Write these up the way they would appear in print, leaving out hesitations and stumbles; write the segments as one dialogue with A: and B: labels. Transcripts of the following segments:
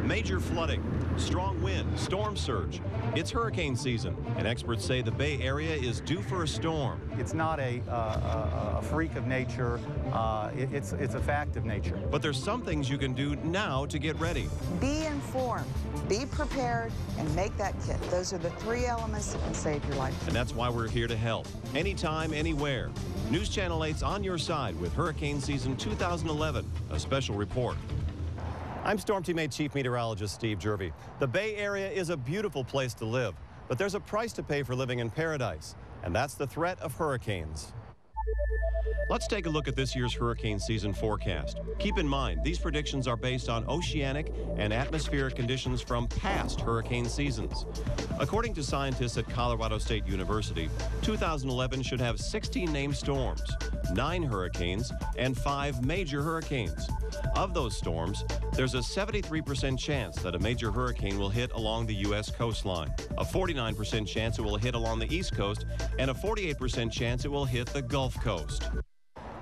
A: Major flooding, strong wind, storm surge. It's hurricane season, and experts say the Bay Area is due for a storm.
B: It's not a freak of nature. It's a fact of nature.
A: But there's some things you can do now to get ready.
C: Be informed, be prepared, and make that kit. Those are the three elements that can save your life.
A: And that's why we're here to help. Anytime, anywhere. News Channel 8's on your side with Hurricane Season 2011, a special report. I'm Storm Team 8 Chief Meteorologist Steve Jerve. The Bay Area is a beautiful place to live, but there's a price to pay for living in paradise, and that's the threat of hurricanes. Let's take a look at this year's hurricane season forecast. Keep in mind, these predictions are based on oceanic and atmospheric conditions from past hurricane seasons. According to scientists at Colorado State University, 2011 should have 16 named storms, 9 hurricanes, and 5 major hurricanes. Of those storms, there's a 73% chance that a major hurricane will hit along the U.S. coastline, a 49% chance it will hit along the East Coast, and a 48% chance it will hit the Gulf Coast.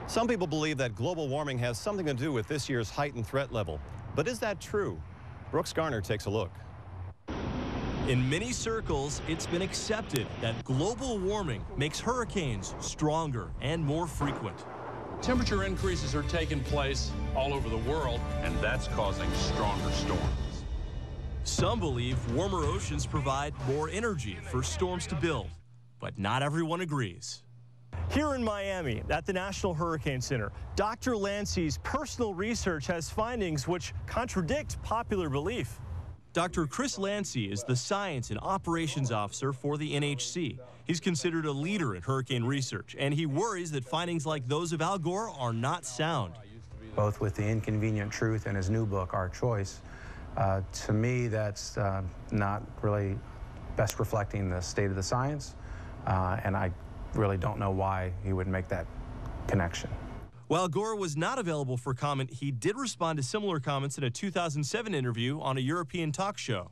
A: Some people believe that global warming has something to do with this year's heightened threat level. But is that true? Brooks Garner takes a look.
D: In many circles, it's been accepted that global warming makes hurricanes stronger and more frequent.
E: Temperature increases are taking place all over the world, and that's causing stronger storms.
D: Some believe warmer oceans provide more energy for storms to build, but not everyone agrees. Here in Miami, at the National Hurricane Center, Dr. Lancey's personal research has findings which contradict popular belief. Dr. Chris Lancey is the Science and Operations Officer for the NHC. He's considered a leader in hurricane research, and he worries that findings like those of Al Gore are not sound.
F: Both with The Inconvenient Truth and his new book, Our Choice, to me that's not really best reflecting the state of the science, and I really don't know why he would make that connection.
D: While Gore was not available for comment, he did respond to similar comments in a 2007 interview on a European talk show.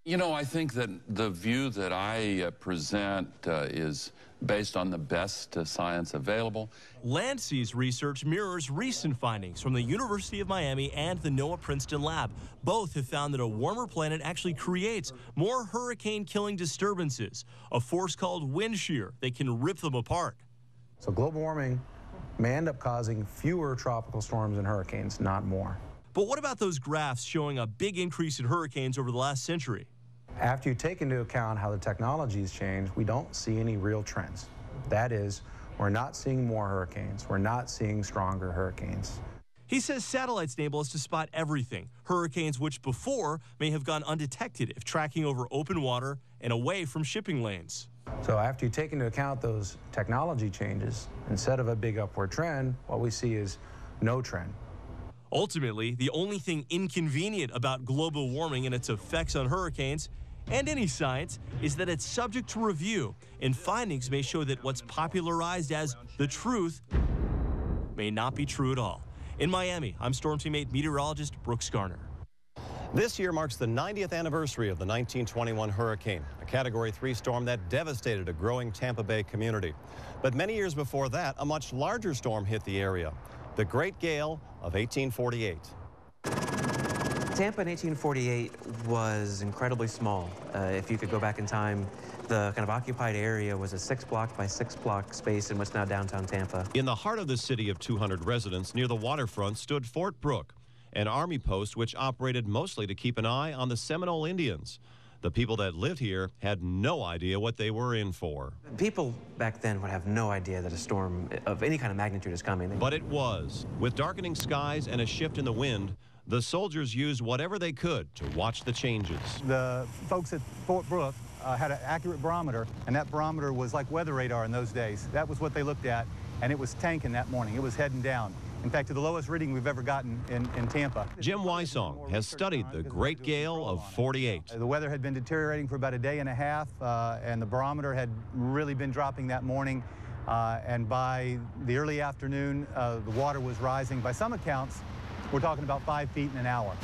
E: You know, I think that the view that I present is based on the best science available.
D: Lancey's research mirrors recent findings from the University of Miami and the NOAA Princeton lab. Both have found that a warmer planet actually creates more hurricane-killing disturbances, a force called wind shear that can rip them apart.
F: So global warming may end up causing fewer tropical storms and hurricanes, not more.
D: But what about those graphs showing a big increase in hurricanes over the last century?
F: After you take into account how the technology's changed, we don't see any real trends. That is, we're not seeing more hurricanes. We're not seeing stronger hurricanes.
D: He says satellites enable us to spot everything, hurricanes which before may have gone undetected if tracking over open water and away from shipping lanes.
F: So after you take into account those technology changes, instead of a big upward trend, what we see is no trend.
D: Ultimately, the only thing inconvenient about global warming and its effects on hurricanes and any science is that it's subject to review, and findings may show that what's popularized as the truth may not be true at all. In Miami, I'm Storm Team 8 meteorologist Brooks Garner.
A: This year marks the 90th anniversary of the 1921 hurricane, a Category 3 storm that devastated a growing Tampa Bay community. But many years before that, a much larger storm hit the area, the Great Gale of 1848.
G: Tampa in 1848 was incredibly small. If you could go back in time, the kind of occupied area was a 6-block by 6-block space in what's now downtown Tampa.
A: In the heart of the city of 200 residents, near the waterfront, stood Fort Brooke, an army post which operated mostly to keep an eye on the Seminole Indians. The people that lived here had no idea what they were in for.
G: People back then would have no idea that a storm of any kind of magnitude is coming.
A: But it was. With darkening skies and a shift in the wind, the soldiers used whatever they could to watch the changes.
B: The folks at Fort Brooke had an accurate barometer, and that barometer was like weather radar in those days. That was what they looked at, and it was tanking that morning. It was heading down. In fact, to the lowest reading we've ever gotten in Tampa.
A: Jim Wysong has studied the Great Gale of 48.
B: The weather had been deteriorating for about a day and a half, and the barometer had really been dropping that morning. And by the early afternoon, the water was rising. By some accounts, we're talking about 5 feet in an hour.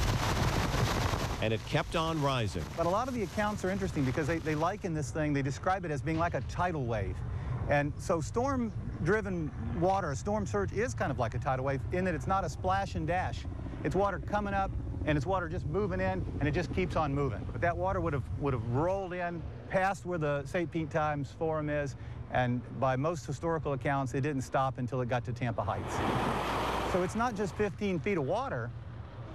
A: And it kept on rising.
B: But a lot of the accounts are interesting because they liken this thing, they describe it as being like a tidal wave. And so storm-driven water, a storm surge, is kind of like a tidal wave in that it's not a splash and dash. It's water coming up and it's water just moving in, and it just keeps on moving. But that water would have rolled in past where the St. Pete Times Forum is, and by most historical accounts, it didn't stop until it got to Tampa Heights. So it's not just 15 feet of water,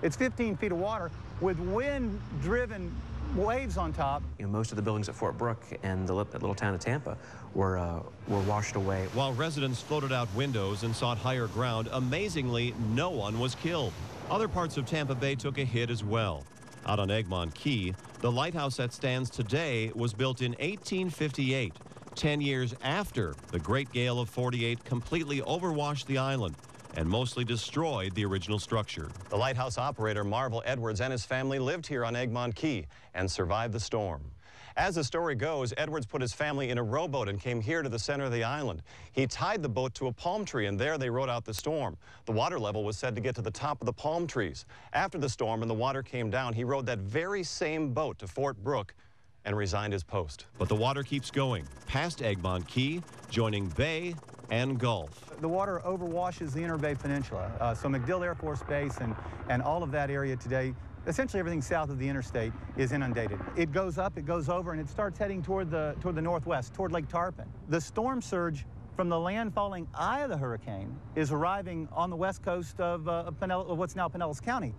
B: it's 15 feet of water with wind-driven waves on top.
G: You know, most of the buildings at Fort Brooke and the little town of Tampa were washed away.
A: While residents floated out windows and sought higher ground, amazingly, no one was killed. Other parts of Tampa Bay took a hit as well. Out on Egmont Key, the lighthouse that stands today was built in 1858, 10 years after the Great Gale of '48 completely overwashed the island and mostly destroyed the original structure. The lighthouse operator, Marvel Edwards, and his family lived here on Egmont Key and survived the storm. As the story goes, Edwards put his family in a rowboat and came here to the center of the island. He tied the boat to a palm tree, and there they rode out the storm. The water level was said to get to the top of the palm trees. After the storm and the water came down, he rowed that very same boat to Fort Brooke and resigned his post. But the water keeps going, past Egmont Key, joining Bay and Gulf.
B: The water overwashes the Inner Bay Peninsula. So MacDill Air Force Base and all of that area today, essentially everything south of the interstate, is inundated. It goes up, it goes over, and it starts heading toward the northwest, toward Lake Tarpon. The storm surge from the landfalling eye of the hurricane is arriving on the west coast of what's now Pinellas County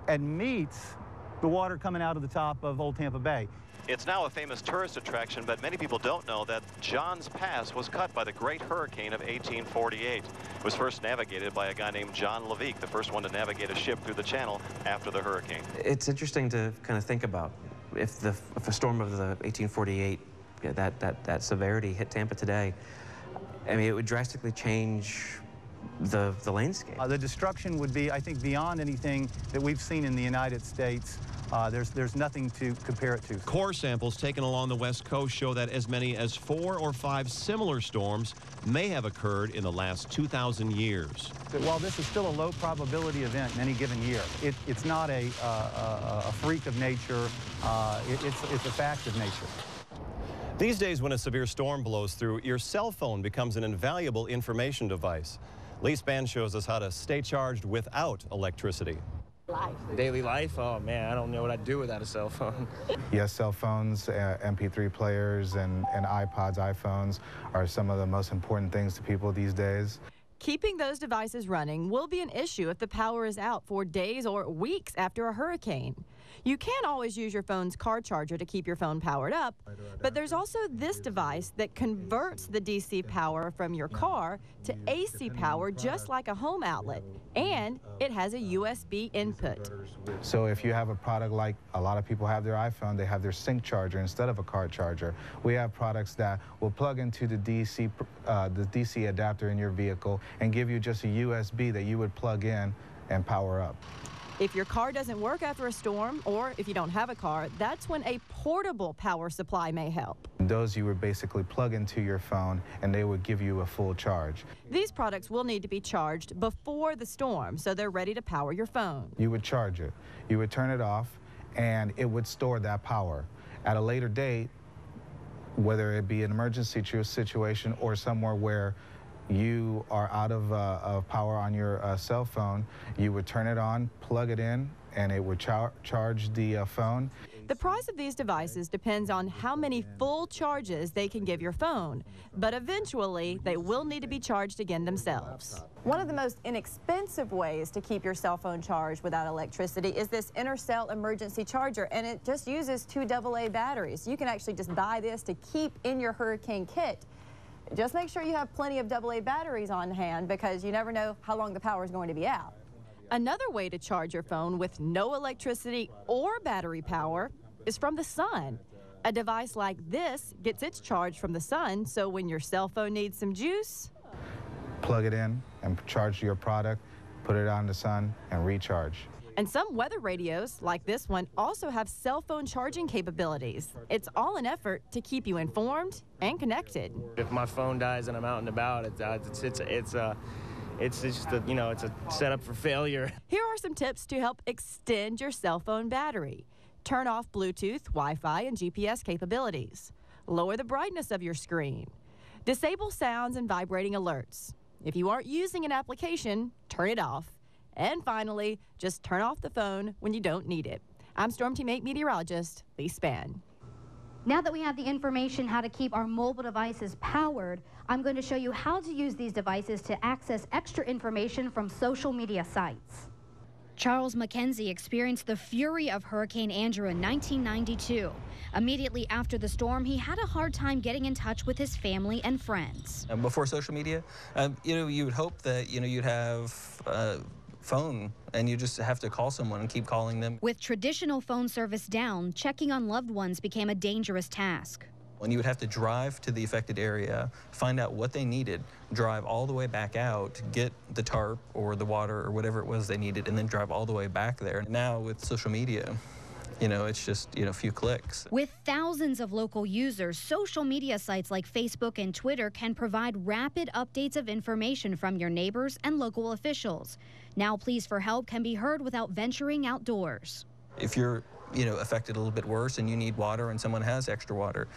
B: and meets the water coming out of the top of Old Tampa Bay.
A: It's now a famous tourist attraction, but many people don't know that John's Pass was cut by the Great Hurricane of 1848. It was first navigated by a guy named John Levique, the first one to navigate a ship through the channel after the hurricane.
G: It's interesting to kind of think about if a storm of the 1848, that severity hit Tampa today. I mean, it would drastically change the landscape.
B: The destruction would be, I think, beyond anything that we've seen in the United States. There's nothing to compare it to.
A: Core samples taken along the west coast show that as many as 4 or 5 similar storms may have occurred in the last 2,000 years.
B: While this is still a low probability event in any given year, it's not a freak of nature. It's a fact of nature.
A: These days, when a severe storm blows through, your cell phone becomes an invaluable information device. Lee Spann shows us how to stay charged without electricity.
H: Daily life? Oh man, I don't know what I'd do without a cell phone.
I: Yes, cell phones, MP3 players, and iPods, iPhones are some of the most important things to people these days.
J: Keeping those devices running will be an issue if the power is out for days or weeks after a hurricane. You can always use your phone's car charger to keep your phone powered up, but there's also this device that converts the DC power from your car to AC power just like a home outlet, and it has a USB input.
I: So if you have a product like a lot of people have their iPhone, they have their sync charger instead of a car charger. We have products that will plug into the DC adapter in your vehicle and give you just a USB that you would plug in and power up.
J: If your car doesn't work after a storm, or if you don't have a car, that's when a portable power supply may help.
I: Those you would basically plug into your phone and they would give you a full charge.
J: These products will need to be charged before the storm, so they're ready to power your phone.
I: You would charge it. You would turn it off and it would store that power. At a later date, whether it be an emergency situation or somewhere where you are out of power on your cell phone, you would turn it on, plug it in, and it would charge the phone.
J: The price of these devices depends on how many full charges they can give your phone, but eventually they will need to be charged again themselves. One of the most inexpensive ways to keep your cell phone charged without electricity is this Intercell emergency charger, and it just uses 2 AA batteries. You can actually just buy this to keep in your hurricane kit. Just make sure you have plenty of AA batteries on hand because you never know how long the power is going to be out. Another way to charge your phone with no electricity or battery power is from the sun. A device like this gets its charge from the sun, so when your cell phone needs some juice,
I: plug it in and charge your product, put it on the sun, and recharge.
J: And some weather radios, like this one, also have cell phone charging capabilities. It's all an effort to keep you informed and connected.
H: If my phone dies and I'm out and about, it's just a, it's a setup for failure.
J: Here are some tips to help extend your cell phone battery. Turn off Bluetooth, Wi-Fi, and GPS capabilities. Lower the brightness of your screen. Disable sounds and vibrating alerts. If you aren't using an application, turn it off. And finally, just turn off the phone when you don't need it. I'm Storm Team 8 meteorologist Lee Spann.
K: Now that we have the information how to keep our mobile devices powered, I'm going to show you how to use these devices to access extra information from social media sites. Charles McKenzie experienced the fury of Hurricane Andrew in 1992. Immediately after the storm, he had a hard time getting in touch with his family and friends.
L: Before social media, you would hope that, you'd have phone and you just have to call someone and keep calling them.
K: With traditional phone service down, checking on loved ones became a dangerous task.
L: When you would have to drive to the affected area, find out what they needed, drive all the way back out, get the tarp or the water or whatever it was they needed, and then drive all the way back there. Now with social media, it's just, a few clicks.
K: With thousands of local users, social media sites like Facebook and Twitter can provide rapid updates of information from your neighbors and local officials. Now pleas for help can be heard without venturing outdoors.
L: If you're affected a little bit worse and you need water and someone has extra water,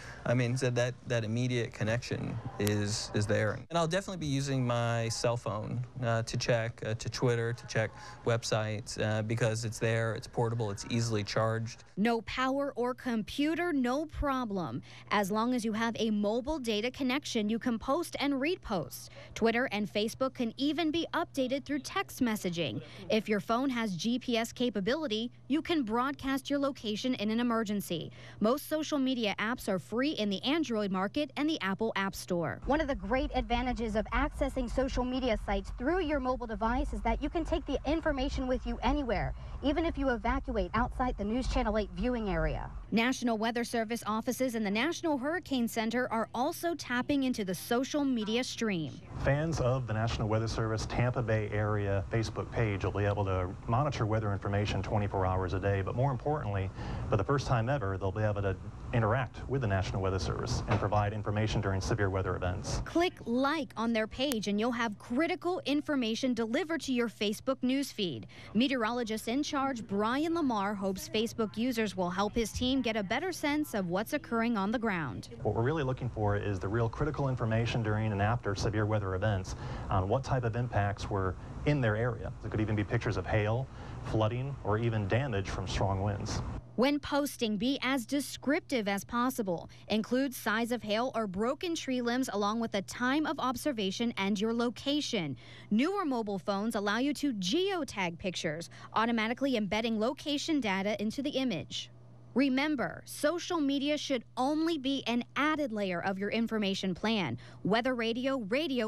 L: so that immediate connection is there. And I'll definitely be using my cell phone to check, to Twitter, to check websites, because it's there, it's portable, it's easily charged.
K: No power or computer, no problem. As long as you have a mobile data connection, you can post and read posts. Twitter and Facebook can even be updated through text messaging. If your phone has GPS capability, you can broadcast your location in an emergency. Most social media apps are free in the Android market and the Apple App Store. One of the great advantages of accessing social media sites through your mobile device is that you can take the information with you anywhere, even if you evacuate outside the News Channel 8 viewing area. National Weather Service offices and the National Hurricane Center are also tapping into the social media stream.
M: Fans of the National Weather Service Tampa Bay area Facebook page will be able to monitor weather information 24 hours a day, but more importantly, for the first time ever, they'll be able to interact with the National Weather Service and provide information during severe weather events.
K: Click like on their page and you'll have critical information delivered to your Facebook newsfeed. Meteorologist in charge Brian Lamar hopes Facebook users will help his team get a better sense of what's occurring on the ground.
M: What we're really looking for is the real critical information during and after severe weather events on what type of impacts were in their area. It could even be pictures of hail, flooding, or even damage from strong winds.
K: When posting, be as descriptive as possible. Include size of hail or broken tree limbs along with the time of observation and your location. Newer mobile phones allow you to geotag pictures, automatically embedding location data into the image. Remember, social media should only be an added layer of your information plan. Weather radio,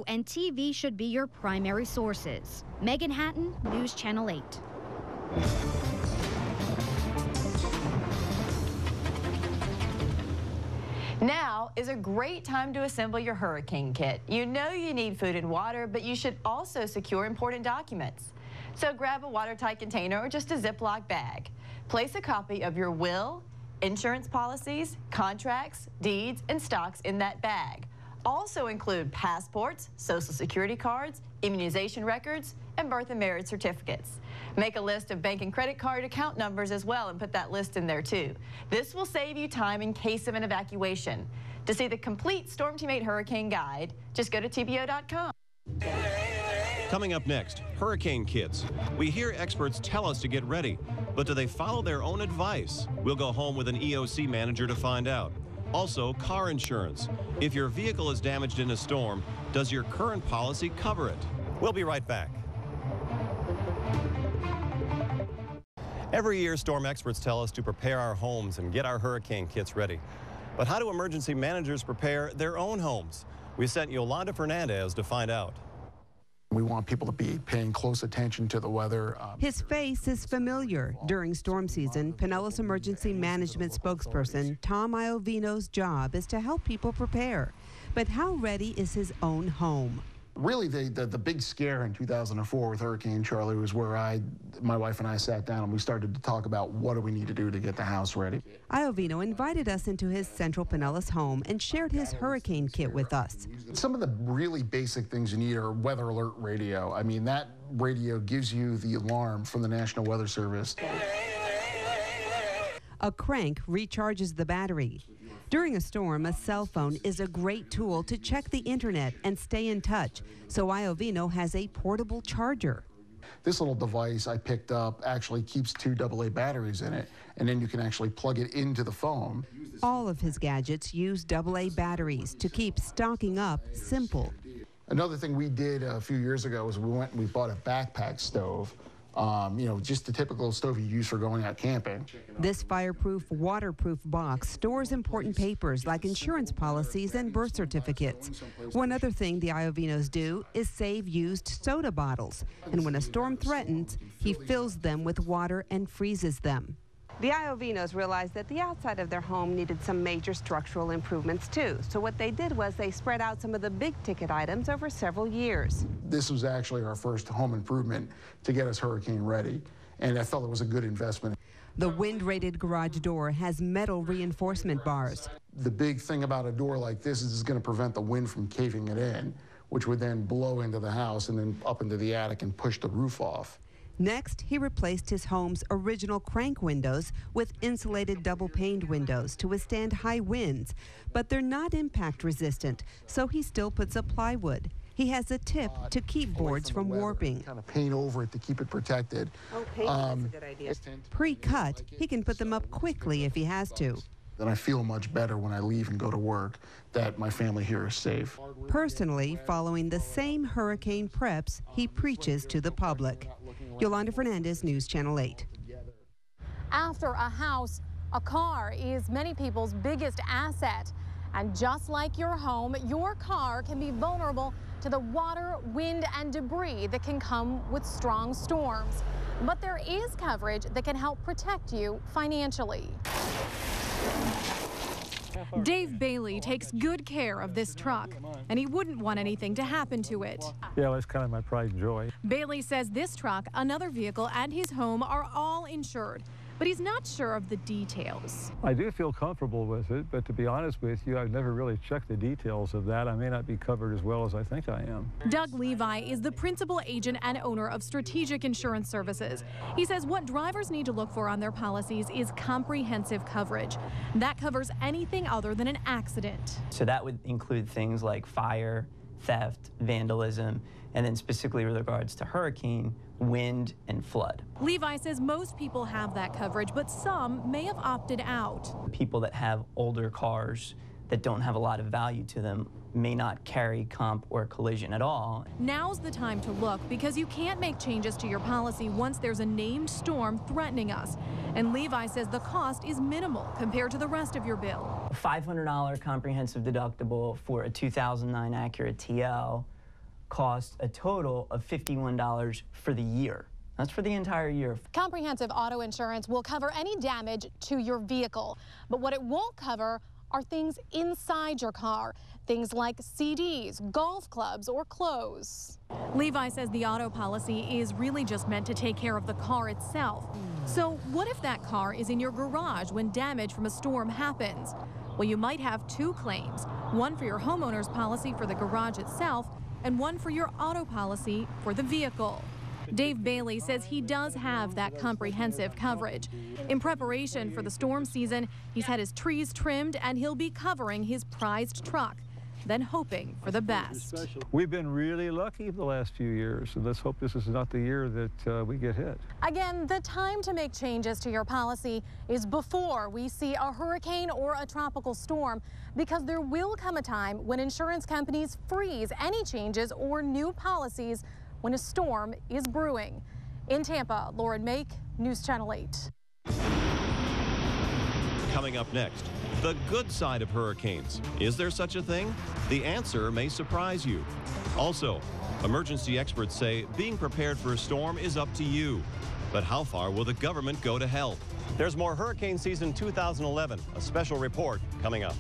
K: and TV should be your primary sources. Megan Hatton, News Channel 8.
J: Now is a great time to assemble your hurricane kit. You know you need food and water, but you should also secure important documents. So grab a watertight container or just a Ziploc bag. Place a copy of your will, insurance policies, contracts, deeds, and stocks in that bag. Also include passports, social security cards, immunization records, and birth and marriage certificates. Make a list of bank and credit card account numbers as well and put that list in there too. This will save you time in case of an evacuation. To see the complete Storm Team 8 Hurricane Guide, just go to TBO.com.
A: Coming up next, hurricane kits. We hear experts tell us to get ready, but do they follow their own advice? We'll go home with an EOC manager to find out. Also, car insurance. If your vehicle is damaged in a storm, does your current policy cover it? We'll be right back. Every year, storm experts tell us to prepare our homes and get our hurricane kits ready. But how do emergency managers prepare their own homes? We sent Yolanda Fernandez to find out.
N: We want people to be paying close attention to the weather.
O: His face is familiar. During storm season, Pinellas Emergency Management spokesperson Tom Iovino's job is to help people prepare. But how ready is his own home?
N: Really, the big scare in 2004 with Hurricane Charlie was where my wife and I sat down and we started to talk about what do we need to do to get the house ready.
O: Iovino invited us into his central Pinellas home and shared his hurricane kit with us.
N: Some of the really basic things you need are weather alert radio. I mean, that radio gives you the alarm from the National Weather Service.
O: A crank recharges the battery. During a storm, a cell phone is a great tool to check the internet and stay in touch, so Iovino has a portable charger.
N: This little device I picked up actually keeps 2 AA batteries in it, and then you can actually plug it into the phone.
O: All of his gadgets use AA batteries to keep stocking up simple.
N: Another thing we did a few years ago was we went and we bought a backpack stove. You know, just the typical stove you use for going out camping.
O: This fireproof, waterproof box stores important papers like insurance policies and birth certificates. One other thing the Iovinos do is save used soda bottles. And when a storm threatens, he fills them with water and freezes them. The Iovinos realized that the outside of their home needed some major structural improvements too. So what they did was they spread out some of the big ticket items over several years.
N: This was actually our first home improvement to get us hurricane ready, and I felt it was a good investment.
O: The wind-rated garage door has metal reinforcement bars.
N: The big thing about a door like this is it's going to prevent the wind from caving it in, which would then blow into the house and then up into the attic and push the roof off.
O: Next, he replaced his home's original crank windows with insulated double-paned windows to withstand high winds. But they're not impact resistant, so he still puts up plywood. He has a tip to keep boards from warping.
N: Kind of paint over it to keep it protected.
O: Oh, painting is a good idea. Pre-cut, he can put them up quickly if he has to.
N: Then I feel much better when I leave and go to work that my family here is safe.
O: Personally, following the same hurricane preps he preaches to the public. Yolanda Fernandez, News Channel 8.
P: After a house, a car is many people's biggest asset. And just like your home, your car can be vulnerable to the water, wind, and debris that can come with strong storms. But there is coverage that can help protect you financially. Dave Bailey takes good care of this truck, and he wouldn't want anything to happen to it.
Q: Yeah, that's kind of my pride and joy.
P: Bailey says this truck, another vehicle, and his home are all insured, but he's not sure of the details.
Q: I do feel comfortable with it, but to be honest with you, I've never really checked the details of that. I may not be covered as well as I think I am.
P: Doug Levi is the principal agent and owner of Strategic Insurance Services. He says what drivers need to look for on their policies is comprehensive coverage. That covers anything other than an accident.
R: So that would include things like fire, theft, vandalism, and then specifically with regards to hurricane, wind, and flood.
P: Levi says most people have that coverage, but some may have opted out.
R: People that have older cars that don't have a lot of value to them may not carry comp or collision at all.
P: Now's the time to look because you can't make changes to your policy once there's a named storm threatening us. And Levi says the cost is minimal compared to the rest of your bill.
R: A $500 comprehensive deductible for a 2009 Acura TL costs a total of $51 for the year. That's for the entire year.
P: Comprehensive auto insurance will cover any damage to your vehicle, but what it won't cover are things inside your car, things like CDs, golf clubs, or clothes. Levi says the auto policy is really just meant to take care of the car itself. So what if that car is in your garage when damage from a storm happens? Well, you might have two claims, one for your homeowner's policy for the garage itself, and one for your auto policy for the vehicle. Dave Bailey says he does have that comprehensive coverage. In preparation for the storm season, he's had his trees trimmed and he'll be covering his prized truck, then hoping for the best.
Q: We've been really lucky the last few years, so let's hope this is not the year that we get hit.
P: Again, the time to make changes to your policy is before we see a hurricane or a tropical storm, because there will come a time when insurance companies freeze any changes or new policies when a storm is brewing. In Tampa, Lauren Make, News Channel 8.
A: Coming up next, the good side of hurricanes. Is there such a thing? The answer may surprise you. Also, emergency experts say being prepared for a storm is up to you. But how far will the government go to help? There's more hurricane season 2011, a special report coming up.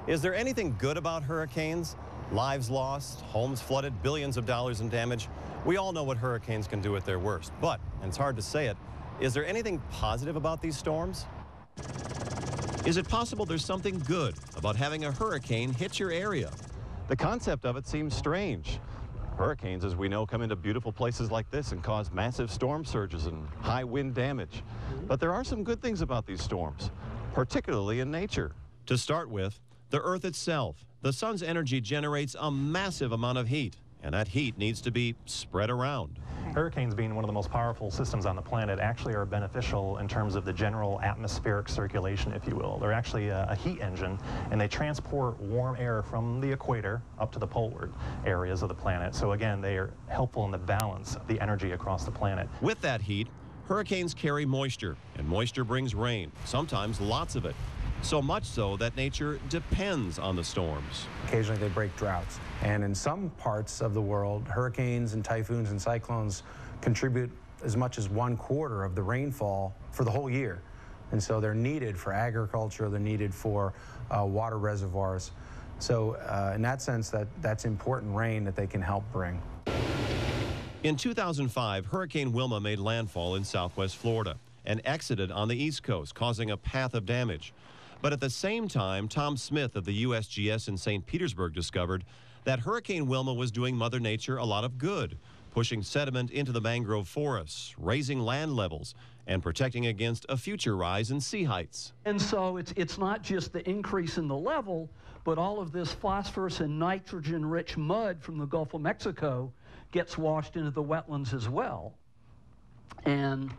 A: Is there anything good about hurricanes? Lives lost, homes flooded, billions of dollars in damage. We all know what hurricanes can do at their worst, but, and it's hard to say it, is there anything positive about these storms? Is it possible there's something good about having a hurricane hit your area? The concept of it seems strange. Hurricanes, as we know, come into beautiful places like this and cause massive storm surges and high wind damage. But there are some good things about these storms, particularly in nature. To start with, the Earth itself. The sun's energy generates a massive amount of heat. and that heat needs to be spread around.
M: Hurricanes, being one of the most powerful systems on the planet, actually are beneficial in terms of the general atmospheric circulation, if you will. They're actually a heat engine, and they transport warm air from the equator up to the poleward areas of the planet. So again, they are helpful in the balance of the energy across the planet.
A: With that heat, hurricanes carry moisture, and moisture brings rain, sometimes lots of it. So much so that nature depends on the storms.
F: Occasionally they break droughts. And in some parts of the world, hurricanes and typhoons and cyclones contribute as much as 1/4 of the rainfall for the whole year. And so they're needed for agriculture, they're needed for water reservoirs. So in that sense, that's important rain that they can help bring.
A: In 2005, Hurricane Wilma made landfall in southwest Florida and exited on the East Coast, causing a path of damage. But at the same time, Tom Smith of the USGS in St. Petersburg discovered that Hurricane Wilma was doing Mother Nature a lot of good, pushing sediment into the mangrove forests, raising land levels, and protecting against a future rise in sea heights.
S: And so it's not just the increase in the level, but all of this phosphorus and nitrogen-rich mud from the Gulf of Mexico gets washed into the wetlands as well. And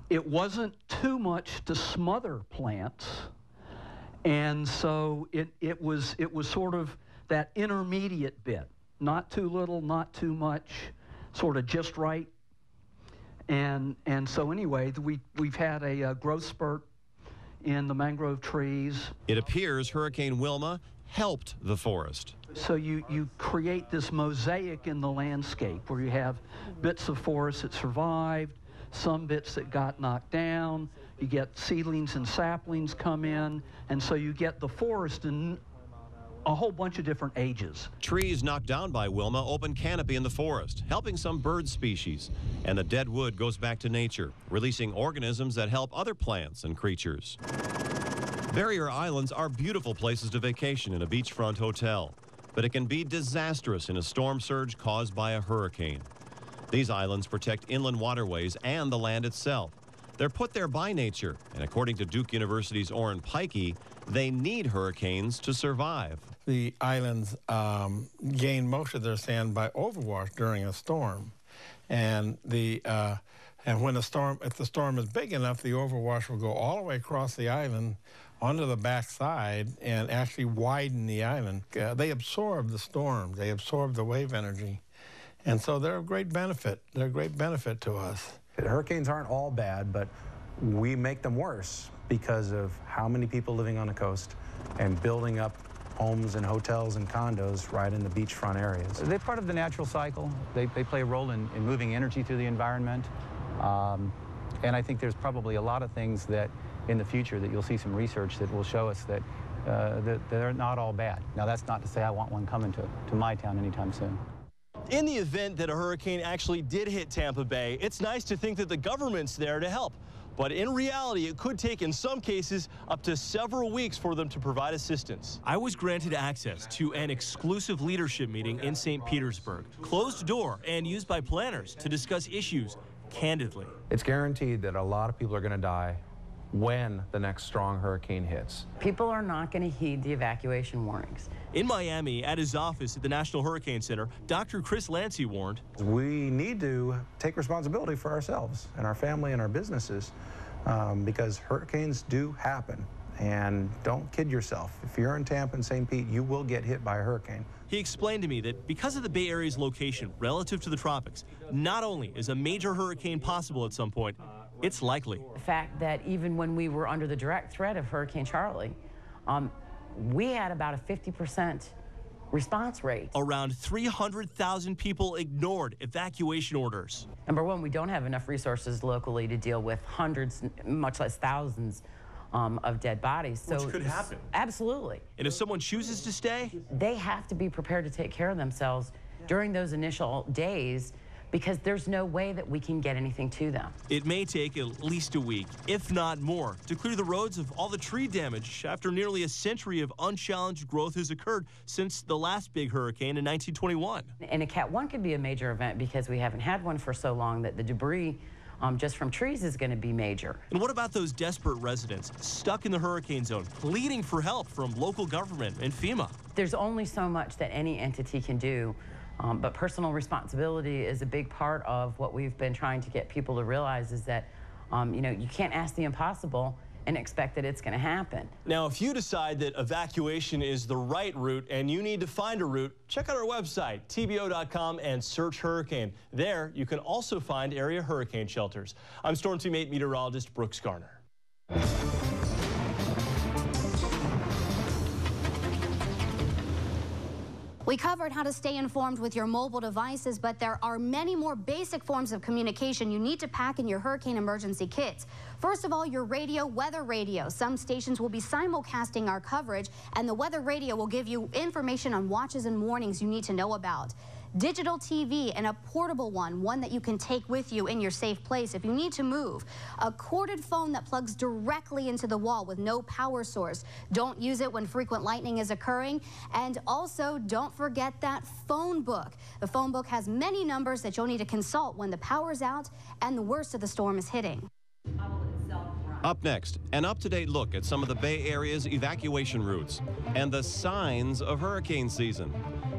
S: it wasn't too much to smother plants. And so it was sort of that intermediate bit, not too little, not too much, sort of just right. And so anyway, we've had a growth spurt in the mangrove trees.
A: It appears Hurricane Wilma helped the forest.
S: So you create this mosaic in the landscape where you have bits of forest that survived, some bits that got knocked down. You get seedlings and saplings come in, and so you get the forest in a whole bunch of different ages.
A: Trees knocked down by Wilma open canopy in the forest, helping some bird species. And the dead wood goes back to nature, releasing organisms that help other plants and creatures. Barrier Islands are beautiful places to vacation in a beachfront hotel, but it can be disastrous in a storm surge caused by a hurricane. These islands protect inland waterways and the land itself. They're put there by nature, and according to Duke University's Orrin Pikey, they need hurricanes to survive.
T: The islands gain most of their sand by overwash during a storm, and when if the storm is big enough, the overwash will go all the way across the island onto the backside and actually widen the island. They absorb the storm, they absorb the wave energy, and so they're a great benefit. They're a great benefit to us.
F: Hurricanes aren't all bad, but we make them worse because of how many people living on the coast and building up homes and hotels and condos right in the beachfront areas.
B: They're part of the natural cycle. They play a role in moving energy through the environment. And I think there's probably a lot of things that in the future that you'll see some research that will show us that they're not all bad. Now, that's not to say I want one coming to my town anytime soon.
D: In the event that a hurricane actually did hit Tampa Bay, it's nice to think that the government's there to help. But in reality, it could take, in some cases, up to several weeks for them to provide assistance. I was granted access to an exclusive leadership meeting in St. Petersburg, closed door and used by planners to discuss issues candidly.
F: It's guaranteed that a lot of people are going to die when the next strong hurricane hits.
U: People are not going to heed the evacuation warnings.
D: In Miami, at his office at the National Hurricane Center, Dr. Chris Lancy warned,
F: we need to take responsibility for ourselves and our family and our businesses because hurricanes do happen. And don't kid yourself. If you're in Tampa and St. Pete, you will get hit by a hurricane.
D: He explained to me that because of the Bay Area's location relative to the tropics, not only is a major hurricane possible at some point, it's likely.
U: The fact that even when we were under the direct threat of Hurricane Charlie, we had about a 50% response rate.
D: Around 300,000 people ignored evacuation orders.
U: Number one, we don't have enough resources locally to deal with hundreds, much less thousands, of dead bodies.
D: So which could happen.
U: Absolutely.
D: And if someone chooses to stay?
U: They have to be prepared to take care of themselves during those initial days because there's no way that we can get anything to them.
D: It may take at least a week, if not more, to clear the roads of all the tree damage after nearly a century of unchallenged growth has occurred since the last big hurricane in 1921.
U: And a Cat 1 could be a major event because we haven't had one for so long that the debris just from trees is going to be major.
D: And what about those desperate residents stuck in the hurricane zone, pleading for help from local government and FEMA?
U: There's only so much that any entity can do But personal responsibility is a big part of what we've been trying to get people to realize is that, you know, you can't ask the impossible and expect that it's going to happen.
D: Now, if you decide that evacuation is the right route and you need to find a route, check out our website, tbo.com, and search hurricane. There, you can also find area hurricane shelters. I'm Storm Team 8 meteorologist Brooks Garner.
K: We covered how to stay informed with your mobile devices, but there are many more basic forms of communication you need to pack in your hurricane emergency kits. First of all, your radio, weather radio. Some stations will be simulcasting our coverage, and the weather radio will give you information on watches and warnings you need to know about. Digital TV, and a portable one that you can take with you in your safe place if you need to move. A corded phone that plugs directly into the wall with no power source. Don't use it when frequent lightning is occurring. And also, don't forget that phone book. The phone book has many numbers that you'll need to consult when the power's out and the worst of the storm is hitting.
A: Up next, an up-to-date look at some of the Bay Area's evacuation routes and the signs of hurricane season.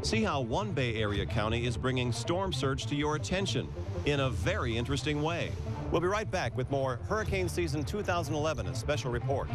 A: See how one Bay Area county is bringing storm surge to your attention in a very interesting way. We'll be right back with more Hurricane Season 2011, a special report.